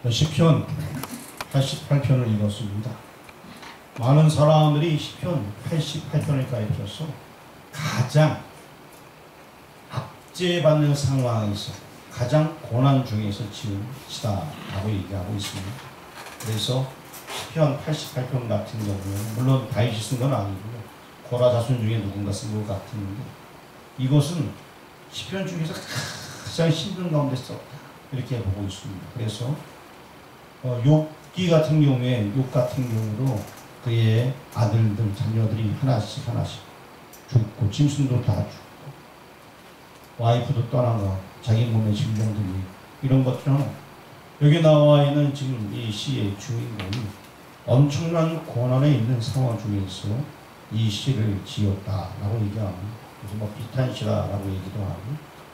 시편 88편을 읽었습니다. 많은 사람들이 시편 88편을 가르쳐서 가장 압제받는 상황에서 가장 고난 중에서 지은 시다라고 얘기하고 있습니다. 그래서 시편 88편 같은 경우에는 물론 다윗이 쓴 건 아니고요. 고라 자손 중에 누군가 쓴 것 같은데 이것은 시편 중에서 가장 힘든 가운데 썼다 이렇게 보고 있습니다. 그래서 욥기 같은 경우에 욥 같은 경우로 그의 아들들 자녀들이 하나씩 죽고 짐승도 다 죽고 와이프도 떠나가 자기 몸의 질병들이 이런 것처럼 여기 나와 있는 지금 이 시의 주인공이 엄청난 고난에 있는 상황 중에서 이 시를 지었다라고 얘기합니다. 그래서 뭐 비탄시라라고 얘기도 하고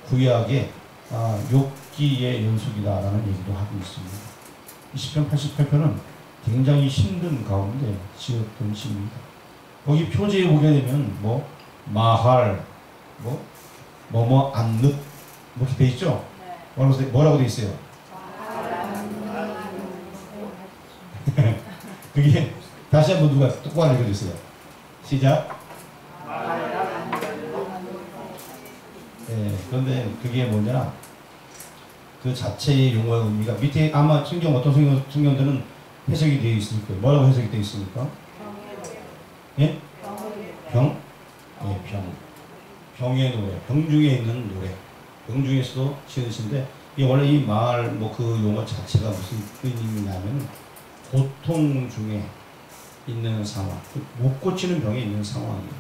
구약의 욥기의 연속이다라는 얘기도 하고 있습니다. 이 시편 88편은 굉장히 힘든 가운데 지었던 시입니다. 거기 표제에 보게 되면 뭐 마할 뭐뭐 안늪 이렇게 돼 있죠? 네. 뭐라고 돼 있어요? 그게 다시 한번 누가 똑바로 읽어주세요. 시작. 네, 그런데 그게 뭐냐? 그 자체의 용어의 의미가 밑에 아마 어떤 성경들은 해석이 되어 있을 거예요. 뭐라고 해석이 되어 있습니까? 예? 병? 예, 병. 병의 노래. 병 중에 있는 노래. 병 중에서도 지으신데 이 원래 이 말 그 용어 자체가 무슨 의미냐면 고통 중에 있는 상황, 못 고치는 병에 있는 상황이에요.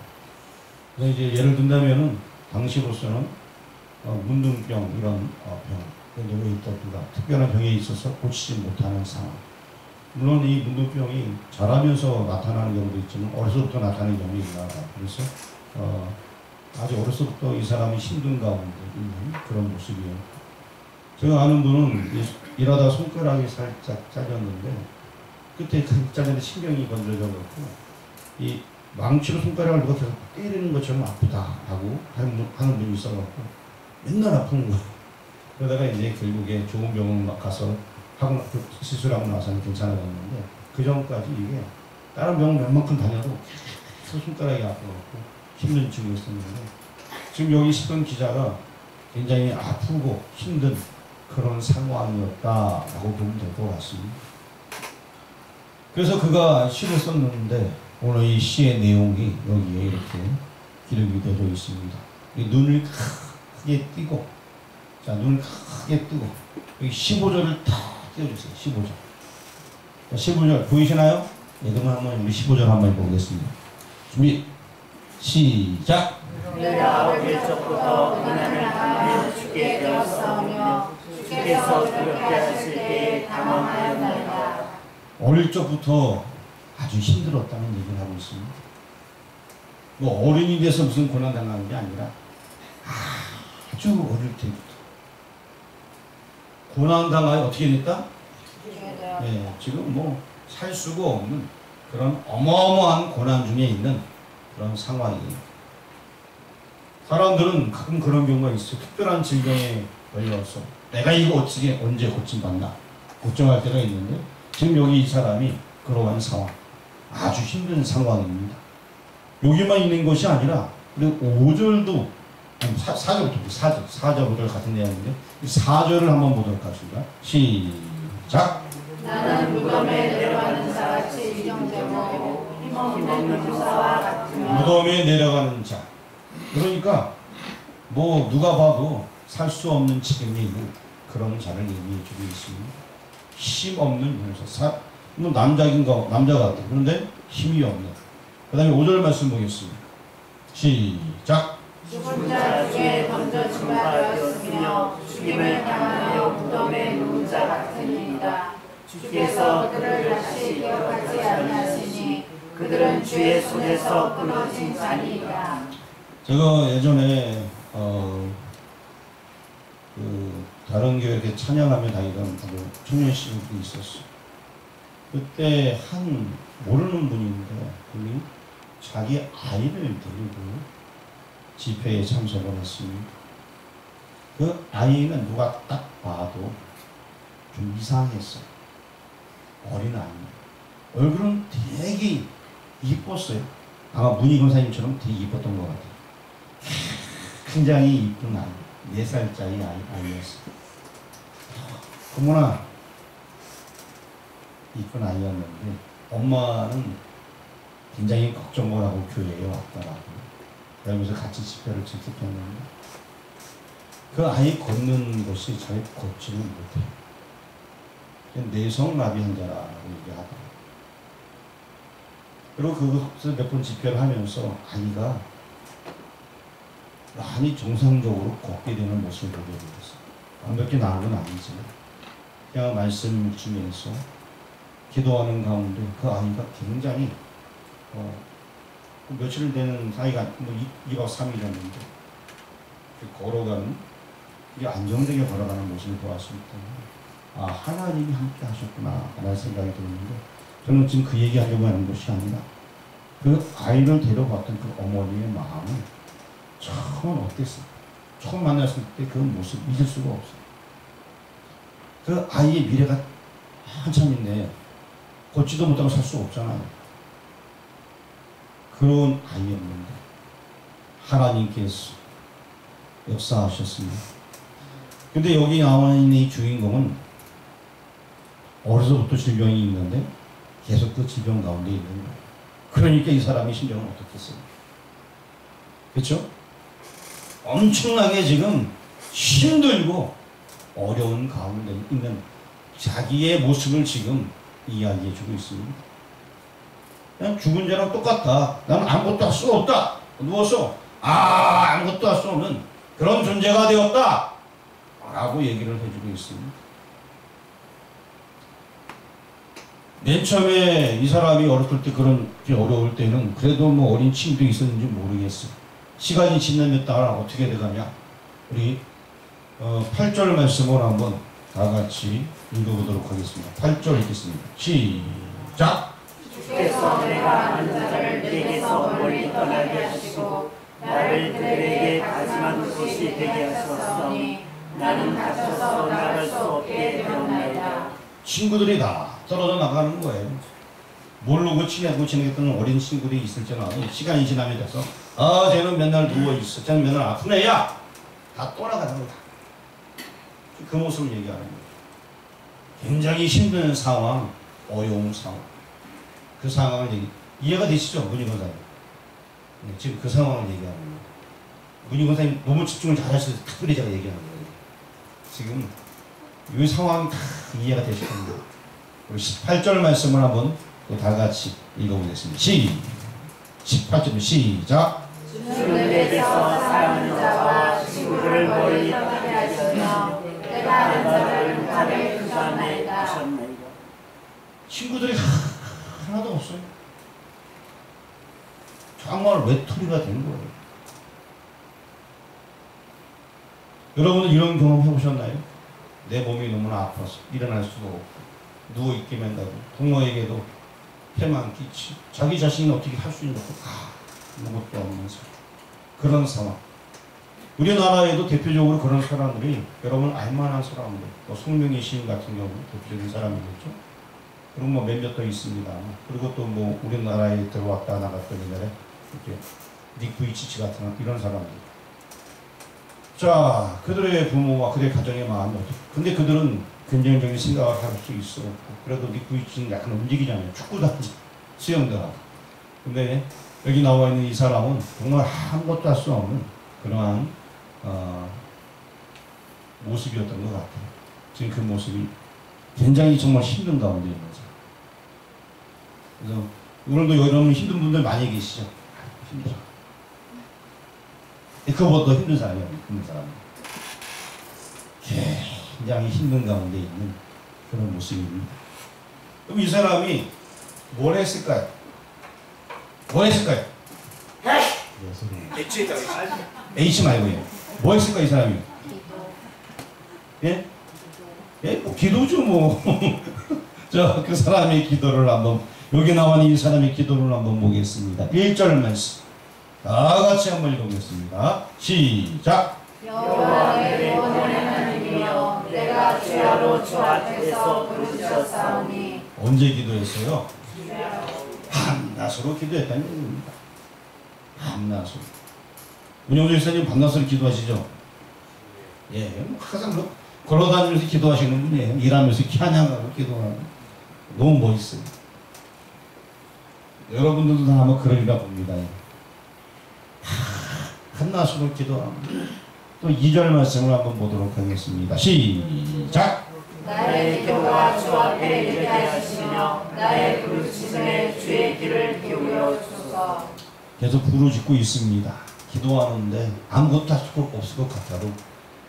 그래서 이제 예를 든다면은 당시로서는 문둥병 이런 병, 노래 있다든가 특별한 병에 있어서 고치지 못하는 상황. 물론 이 문둥병이 자라면서 나타나는 경우도 있지만 어려서부터 나타나는 경우도 있나. 그래서 아주 어려서부터 이 사람이 힘든 가운데 있는 그런 모습이에요. 제가 아는 분은 일하다 손가락이 살짝 잘렸는데 그때 잘렸는데 신경이 건드려져갖고 이 망치로 손가락을 누가 계속 때리는 것처럼 아프다라고 하는 분이 있어갖고 맨날 아픈 거예요. 그러다가 이제 결국에 좋은 병원 가서 시술하고 나서는 괜찮아졌는데 그 전까지 이게 다른 병원 웬만큼 다녀도 계속 손가락이 아파갖고 힘든 증이 있었는데 지금 여기 시편 기자가 굉장히 아프고 힘든 그런 상황이었다라고 보면 될 것 같습니다. 그래서 그가 시를 썼는데 오늘 이 시의 내용이 여기에 이렇게 기록이 되어 있습니다. 이 눈을 크게 뜨고, 자, 눈을 크게 뜨고, 여기 15절을 다 띄워주세요. 15절. 자, 15절 보이시나요? 네, 그러면 한번 우리 15절 한번 보겠습니다. 준비, 시작! 내가 어릴 적부터 고난을 당하여 죽게 되었사오며 주께서 그렇게 하실 때에 당황하였나이다. 어릴 적부터 아주 힘들었다는 얘기를 하고 있습니다. 뭐 어른이 돼서 무슨 고난 당하는 게 아니라 아주 어릴 때부터 고난 당하여 어떻게 됐다? 네, 지금 뭐 살 수가 없는 그런 어마어마한 고난 중에 있는 그런 상황이에요. 사람들은 가끔 그런 경우가 있어요. 특별한 질병에 걸려서 내가 이거 어떻게 언제 고침받나 걱정할 때가 있는데 지금 여기 이 사람이 그러한 상황, 아주 힘든 상황입니다. 여기만 있는 것이 아니라 그리고 5절도 4절부터 4절 같은 내용인데 4절을 한번 보도록 하겠습니다. 시작! 나는 무덤에 내려가는 자같이 위정되고 힘없는 부사와 같으며 무덤에 내려가는 자. 그러니까 뭐 누가 봐도 살 수 없는 지경에 있는 그런 자를 의미해 주고 있습니다. 힘 없는 변호사. 뭐 남자 같아. 그런데 힘이 없는. 그 다음에 5절 말씀 보겠습니다. 시작! 죽은 자 중에 던져진 바 되었으며 죽임을 당하여 무덤에 누운 자 같으니이다. 주께서 그들을 다시 기억하지 아니하시니 그들은 주의 손에서 끊어진 자니이다. 제가 예전에 다른 교회 이렇게 찬양하며 다니던 청년 신부이 있었어요. 그때 한 모르는 분인데 그분이 자기 아이를 데리고 집회에 참석을 했습니다. 그 아이는 누가 딱 봐도 좀 이상했어요. 어린아이. 얼굴은 되게 이뻤어요. 아마 문희 권사님처럼 되게 이뻤던 것 같아요. 굉장히 이쁜 아이. 4살짜리 아이였어요. 어머나 이쁜 아이였는데 엄마는 굉장히 걱정을 하고 교회에 왔더라고요. 그러면서 같이 집회를 지켰는데 그 아이 걷는 것이 잘 걷지는 못해요. 내성마비 환자라고 얘기하더라고요. 그리고 그것을 몇 번 집회를 하면서 아이가 많이 정상적으로 걷게 되는 모습을 보게 되었어요. 완벽히 나은 건 아니지만 그냥 말씀 중에서 기도하는 가운데 그 아이가 굉장히 며칠 되는 사이가 뭐 2박 3일이었는데 걸어가는 안정되게 걸어가는 모습을 보았을 때 아 하나님이 함께 하셨구나 라는 생각이 들었는데 저는 지금 그 얘기하려고 하는 것이 아니라 그 아이를 데려갔던 그 어머니의 마음은 처음 어땠어요? 처음 만났을 때 그 모습 잊을 수가 없어요. 그 아이의 미래가 한참인데 걷지도 못하고 살 수 없잖아요. 그런 아이였는데 하나님께서 역사하셨습니다. 근데 여기 나와 있는 이 주인공은 어려서부터 질병이 있는데 계속 그 질병 가운데 있는 거예요. 그러니까 이 사람의 심정은 어떻겠어요? 그렇죠? 엄청나게 지금 힘들고 어려운 가운데 있는 자기의 모습을 지금 이야기해 주고 있습니다. 그냥 죽은 자랑 똑같다. 나는 아무것도 할 수 없다. 누워서 아무것도 할 수 없는 그런 존재가 되었다. 라고 얘기를 해주고 있습니다. 맨 처음에 이 사람이 어렸을 때 그렇게 어려울 때는 그래도 뭐 어린 친구도 있었는지 모르겠어요. 시간이 지나면 따라 어떻게 돼가냐. 우리 8절 말씀을 한번 다 같이 읽어보도록 하겠습니다. 8절 읽겠습니다. 시작! 주께서 내가 앉은 자를 내게서 멀리 떠나게 하시고 나를 그들에게 다짐한 곳이 되게 하셨으니 나는 갇혀서 나갈 수 없게 되었나이다. 친구들이 다 떨어져 나가는 거예요. 모르고 친하고 지내겠던 어린 친구들이 있을 때는 시간이 지나면 돼서 쟤는 맨날 누워있어. 쟤는 맨날 아픈 애야. 다 떠나가는 거다. 그 모습을 얘기하는 거예요. 굉장히 힘든 상황, 어려운 상황. 그 상황을 이해가 되시죠? 문희 권사님. 네, 지금 그 상황을 얘기하는 거예요. 문희 권사님 너무 집중을 잘 하셔서 특별히 제가 얘기하는 거예요. 지금 이 상황이 다 이해가 되실 겁니다. 우리 18절 말씀을 한번 또 다 같이 읽어보겠습니다. 18절 시작! 주는 내게서 사랑하는 자와 친구를 멀리 떠나게 하시며 내가 아는 자를 가게 두셨나이다. 친구들이 하나도 없어요. 정말 외톨이가 된 거예요. 여러분은 이런 경험 해보셨나요? 내 몸이 너무나 아파서 일어날 수도 없고 누워있기만 하고 부모에게도 해만 끼치 자기 자신이 어떻게 할 수 있는 것도 아무것도 없는 상황. 그런 상황. 우리나라에도 대표적으로 그런 사람들이 여러분 알만한 사람들 송명희 시인 같은 경우 대표적인 사람이겠죠. 그리고 뭐 몇몇 더 있습니다. 그리고 또 뭐 우리나라에 들어왔다 나갔던 옛날에 이렇게 닉 부이치치 같은 이런 사람들. 자, 그들의 부모와 그들의 가정의 마음이 어떻게? 근데 그들은 긍정적인 생각을 할 수 있어. 그래도 닉 부이치치는 약간 움직이잖아요. 축구도 하고 수영도 하고. 근데 여기 나와 있는 이 사람은 정말 아무것도 할 수 없는 그러한 모습이었던 것 같아요. 지금 그 모습이 굉장히 정말 힘든 가운데 있는 거죠. 그래서 오늘도 여러분 힘든 분들 많이 계시죠? 힘들어. 그거보다 더 힘든 사람이에요. 힘든 사람. 굉장히 힘든 가운데 있는 그런 모습입니다. 그럼 이 사람이 뭘 했을까요? 뭐 했을까요? H 말고요. 뭐 했을까 이 사람이? 예? 예? 뭐 기도죠 뭐. 자, 그 사람의 기도를 한번 여기 나온 이 사람의 기도를 한번 보겠습니다. 1절 말씀 다 같이 한번 읽어보겠습니다. 시작. 여호와 내 구원의 하나님이여 내가 내가 주야로 주 앞에서 부르짖었사오니. 언제 기도했어요? 밤낮으로 기도했다는 얘기입니다. 밤낮으로. 문영주 목사님 밤낮으로 기도하시죠? 예, 항상 걸어다니면서 기도하시는 분이에요. 일하면서 찬양하고 기도하고. 너무 멋있어요. 여러분들도 다 아마 그러리라 봅니다. 한낮으로 기도합니다. 또 2절 말씀을 한번 보도록 하겠습니다. 시작! 나의 기도가 주 앞에 이르게 하시며 나의 부르짖음에 주의 귀를 기울여 주소서. 계속 부르짖고 있습니다. 기도하는데 아무것도 할 수가 없을 것 같아도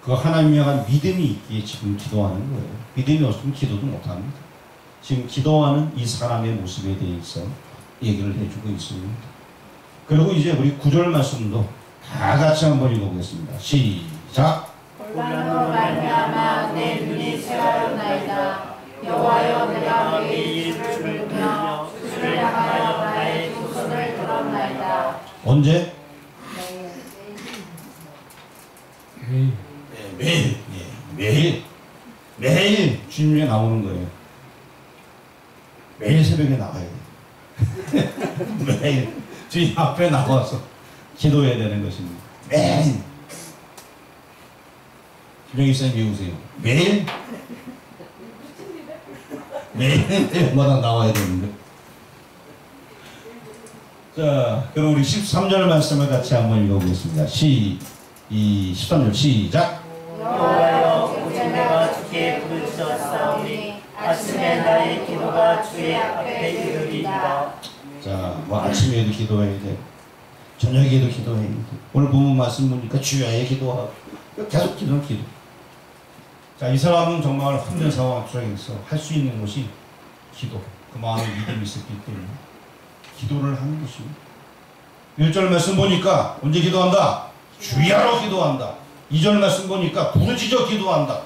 그 하나님에 향한 믿음이 있기에 지금 기도하는 거예요. 믿음이 없으면 기도도 못합니다. 지금 기도하는 이 사람의 모습에 대해서 얘기를 해주고 있습니다. 그리고 이제 우리 9절 말씀도 다 같이 한번 읽어보겠습니다. 시작! 혼란으로 말미암아 내 눈이 새하였나이다. 여호와여 내가 매일 주를 부르며 주를 향하여 나의 두 손을 들었나이다. 언제? 매일. 매일 주님에 나오는 거예요. 매일 새벽에 나가야 돼요. 매일 주님 앞에 나와서 기도해야 되는 것입니다. 매일. 김영희 쌤 배우세요. 매일? 매일마다 나와야 되는데. 자, 그럼 우리 13절 말씀을 같이 한번 읽어보겠습니다. 13절 시작! 여호와여 오직 내가 주께 부르짖었사오니 아침에 나의 기도가 주의 앞에 이르리이다. 자, 뭐 아침에도 기도해야 돼. 저녁에도 기도해야 돼. 오늘 본문 말씀 보니까 주야에 기도하고 계속 기도. 자, 이 사람은 정말 힘든 상황 속에서 할 수 있는 것이 기도. 그 마음에 믿음이 있었기 때문에 기도를 하는 것입니다. 1절 말씀 보니까 언제 기도한다? 주야로 기도한다. 2절 말씀 보니까 부르짖어 기도한다.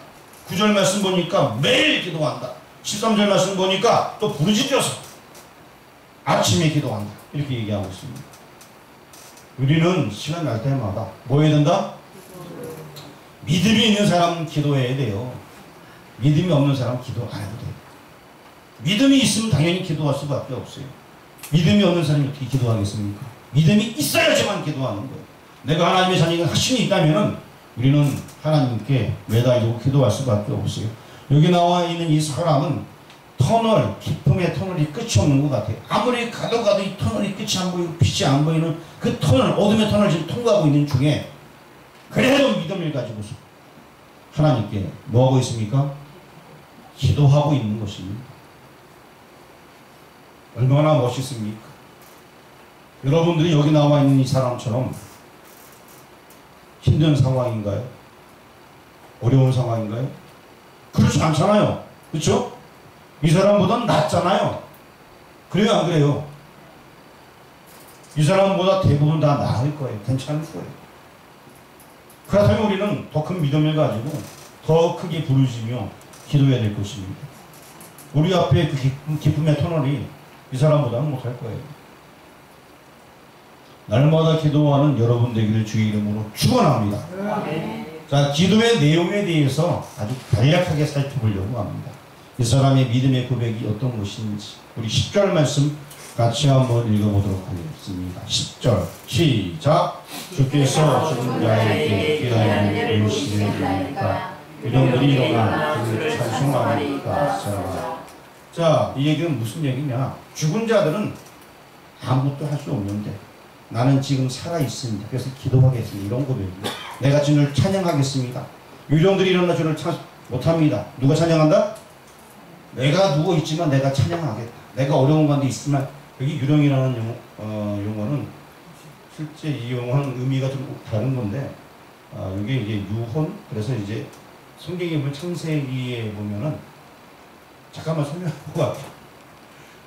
9절 말씀 보니까 매일 기도한다. 13절 말씀 보니까 또 부르짖어서 아침에 기도한다. 이렇게 얘기하고 있습니다. 우리는 시간 날 때마다 뭐 해야 된다? 믿음이 있는 사람은 기도해야 돼요. 믿음이 없는 사람은 기도 안 해도 돼요. 믿음이 있으면 당연히 기도할 수밖에 없어요. 믿음이 없는 사람이 어떻게 기도하겠습니까? 믿음이 있어야지만 기도하는 거예요. 내가 하나님의 자녀가 확신이 있다면 우리는 하나님께 매달리고 기도할 수밖에 없어요. 여기 나와 있는 이 사람은 기쁨의 터널이 끝이 없는 것 같아요. 아무리 가도 이 터널이 끝이 안 보이고 빛이 안 보이는 그 터널, 어둠의 터널을 지금 통과하고 있는 중에 그래도 믿음을 가지고서 하나님께 뭐하고 있습니까? 기도하고 있는 것입니다. 얼마나 멋있습니까? 여러분들이 여기 나와 있는 이 사람처럼 힘든 상황인가요? 어려운 상황인가요? 그렇지 않잖아요. 그렇죠? 이 사람보다는 낫잖아요. 그래요, 안 그래요? 이 사람보다 대부분 다 나을 거예요. 괜찮을 거예요. 그렇다면 우리는 더 큰 믿음을 가지고 더 크게 부르짖으며 기도해야 될 것입니다. 우리 앞에 그 기쁨의 터널이 이 사람보다는 못할 거예요. 날마다 기도하는 여러분 되기를 주의 이름으로 축원합니다. 자, 기도의 내용에 대해서 아주 간략하게 살펴보려고 합니다. 이 사람의 믿음의 고백이 어떤 것인지 우리 10절 말씀 같이 한번 읽어보도록 하겠습니다. 10절 시작! 주께서 죽은 자에게 기도하는 일시를 주니까 그들이 일어나 그를 찬송하니까. 자, 이 얘기는 무슨 얘기냐? 죽은 자들은 아무것도 할 수 없는데 나는 지금 살아있습니다. 그래서 기도하겠습니다. 이런 고백입니다. 내가 주를 찬양하겠습니다. 유령들이 일어나 주를 못합니다. 누가 찬양한다? 내가 누워있지만 내가 찬양하겠다. 내가 어려운 관계 있지만 여기 유령이라는 용어는 실제 이 용어는 의미가 좀 다른 건데 이게 이제 유혼. 그래서 이제 성경에 보면 창세기에 보면은 잠깐만 설명하고 갈게요.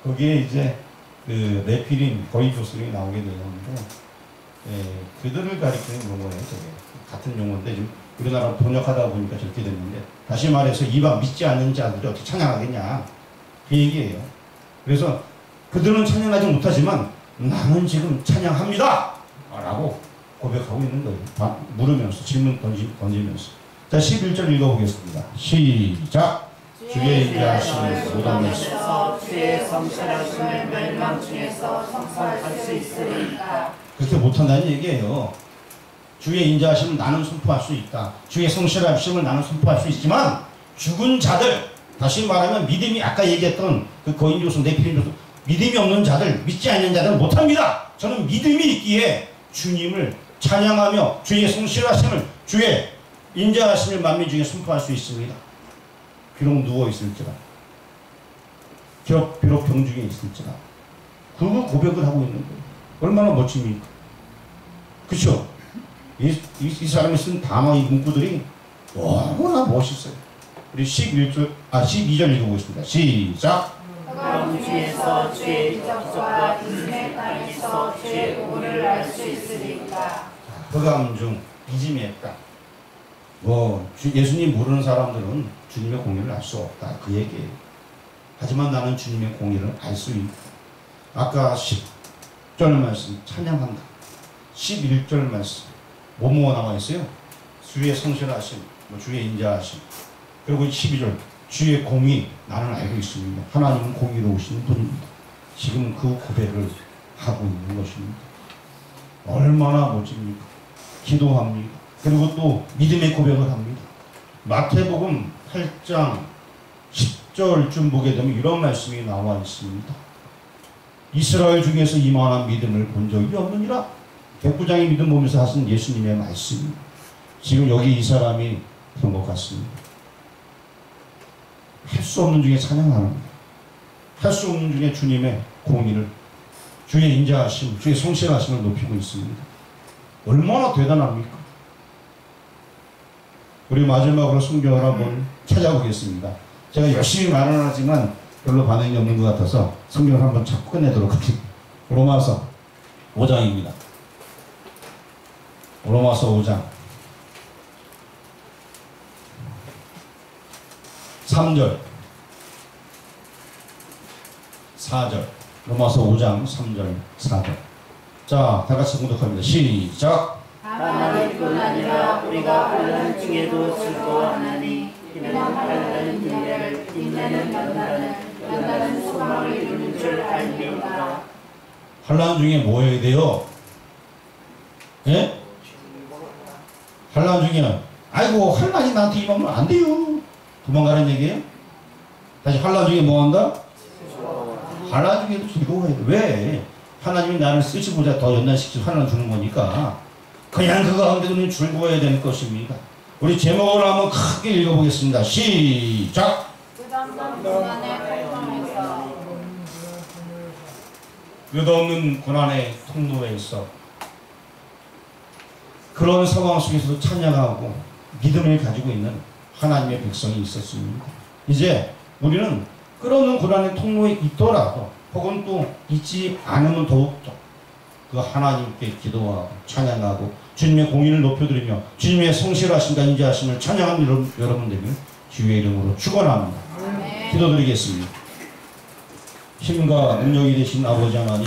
거기에 이제 그 네피림 거인 조술이 나오게 되는데 그들을 가리키는 용어예요. 저게 같은 용어인데 지금 우리나라 번역하다 보니까 저렇게 됐는데 다시 말해서 이방 믿지 않는 자들이 어떻게 찬양하겠냐 그 얘기예요. 그래서 그들은 찬양하지 못하지만 나는 지금 찬양합니다 라고 고백하고 있는 거예요. 물으면서 질문 던지면서 자, 11절 읽어보겠습니다. 시작. 주의 인자하심을 무덤에서 주의 성실하심을 멸망 중에서 선포할 수 있으리까. 그렇게 못한다는 얘기예요. 주의 인자하심을 나는 선포할 수 있다. 주의 성실하심을 나는 선포할 수 있지만 죽은 자들, 다시 말하면 믿음이 아까 얘기했던 그 거인 조선, 네피림 조선, 믿음이 없는 자들, 믿지 않는 자들은 못합니다. 저는 믿음이 있기에 주님을 찬양하며 주의 성실하심을, 주의 인자하심을 만민 중에 선포할 수 있습니다. 비록 누워있을지라, 비록 병중에 있을지라, 그 고백을 하고 있는 거예요. 얼마나 멋집니까? 그렇죠? 이 사람이 쓴 단어, 이 문구들이 너무나 멋있어요. 우리 12절 읽어보겠습니다. 시작. 흑암 중에서 주의 기적과 이즘의 땅에서 주의 공을 알 수 있으리까. 흑암 중 이짐의 땅. 예수님 모르는 사람들은 주님의 공의를 알 수 없다, 그 얘기예요. 하지만 나는 주님의 공의를 알 수 있다. 아까 10절 말씀 찬양한다. 11절 말씀 뭐뭐가 나와 있어요? 주의 성실하심, 주의 인자하심. 그리고 12절 주의 공의, 나는 알고 있습니다. 하나님은 공의로우신 분입니다. 지금 그 고백을 하고 있는 것입니다. 얼마나 멋집니까? 기도합니다. 그리고 또 믿음의 고백을 합니다. 마태복음 8장 10절쯤 보게 되면 이런 말씀이 나와 있습니다. 이스라엘 중에서 이만한 믿음을 본 적이 없느니라. 백부장의 믿음 보면서 하신 예수님의 말씀입니다. 지금 여기 이 사람이 그런 것 같습니다. 할 수 없는 중에 찬양하는 거예요. 할 수 없는 중에 주님의 공의를, 주의 인자하심, 주의 성실하심을 높이고 있습니다. 얼마나 대단합니까? 우리 마지막으로 성경을 한번 찾아보겠습니다. 제가 열심히 말은 하지만 별로 반응이 없는 것 같아서 성경을 한번 자꾸 끝내도록 하겠습니다. 로마서 5장입니다. 로마서 5장 3절 4절. 로마서 5장 3절 4절. 자, 다같이 공독합니다. 시작. 다만 뿐 아니라 우리가 환난 중에도 즐거워하나니 이는 환난은 인내를, 인내는 연단은 소망을 이루는 줄 알미로다. 환난 중에 뭐 해야 돼요? 예? 환난 중에는 아이고 환난이 나한테 임하면 안 돼요, 도망가는 얘기예요? 다시 환난 중에 뭐 한다? 환난 중에도 즐거워해야 돼. 왜? 하나님이 나를 쓰시고자 더 연단시키고 환난 주는 거니까 그냥 그 가운데는 즐거워야 되는 것입니다. 우리 제목을 한번 크게 읽어보겠습니다. 시작. 끝없는 고난의 통로에서 그런 상황 속에서도 찬양하고 믿음을 가지고 있는 하나님의 백성이 있었습니다. 이제 우리는 끝없는 고난의 통로에 있더라도 혹은 또 있지 않으면 더욱더 그 하나님께 기도하고 찬양하고 주님의 공의를 높여드리며 주님의 성실하심과 인자하심을 찬양하는 여러분들을 주의 이름으로 축원합니다. 기도드리겠습니다. 힘과 능력이 되신 아버지 하나님,